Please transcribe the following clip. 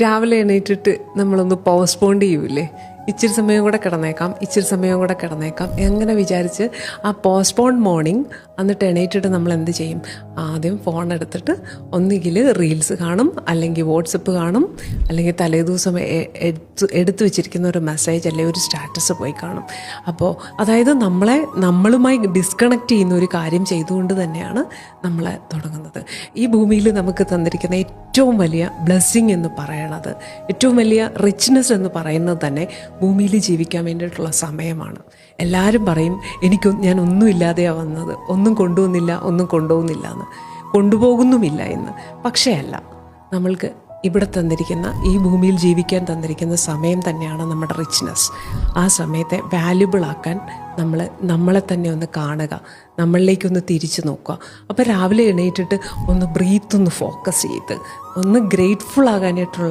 രാവിലെ എണീറ്റിട്ട് നമ്മളൊന്ന് പോസ്റ്റ്പോൺ ചെയ്യൂലേ, ഇച്ചിരി സമയം കൂടെ കിടന്നേക്കാം, ഇച്ചിരി സമയം കൂടെ കിടന്നേക്കാം എങ്ങനെ വിചാരിച്ച് ആ പോസ്റ്റ്പോൺ മോർണിംഗ് എന്നിട്ട് എണീറ്റിട്ട് നമ്മൾ എന്ത് ചെയ്യും? ആദ്യം ഫോൺ എടുത്തിട്ട് ഒന്നുകിൽ റീൽസ് കാണും, അല്ലെങ്കിൽ വാട്സപ്പ് കാണും, അല്ലെങ്കിൽ തലേദിവസം എടുത്തു വെച്ചിരിക്കുന്ന ഒരു മെസ്സേജ് അല്ലെങ്കിൽ ഒരു സ്റ്റാറ്റസ് പോയി കാണും. അപ്പോൾ അതായത് നമ്മളുമായി ഡിസ്കണക്ട് ചെയ്യുന്ന ഒരു കാര്യം ചെയ്തുകൊണ്ട് തന്നെയാണ് നമ്മൾ തുടങ്ങുന്നത്. ഈ ഭൂമിയിൽ നമുക്ക് തന്നിരിക്കുന്ന ഏറ്റവും വലിയ ബ്ലെസ്സിങ് എന്ന് പറയണത്, ഏറ്റവും വലിയ റിച്ച്നെസ് എന്ന് പറയുന്നത് തന്നെ ഭൂമിയിൽ ജീവിക്കാൻ വേണ്ടിയിട്ടുള്ള സമയമാണ്. എല്ലാവരും പറയും ഞാൻ ഒന്നുമില്ലാതെയാണ് വന്നത്, ഒന്നും കൊണ്ടുപോകുന്നില്ല എന്ന്, കൊണ്ടുപോകുന്നുമില്ല എന്ന്. പക്ഷേ അല്ല, നമ്മൾക്ക് ഇവിടെ തന്നിരിക്കുന്ന ഈ ഭൂമിയിൽ ജീവിക്കാൻ തന്നിരിക്കുന്ന സമയം തന്നെയാണ് നമ്മുടെ റിച്ച്നെസ്. ആ സമയത്തെ വാല്യുബിൾ ആക്കാൻ നമ്മളെ തന്നെ ഒന്ന് കാണുക, നമ്മളിലേക്കൊന്ന് തിരിച്ചു നോക്കുക. അപ്പോൾ രാവിലെ എണീറ്റിട്ട് ഒന്ന് ബ്രീത്ത് ഒന്ന് ഫോക്കസ് ചെയ്ത് ഒന്ന് ഗ്രേറ്റ്ഫുൾ ആകാനായിട്ടുള്ള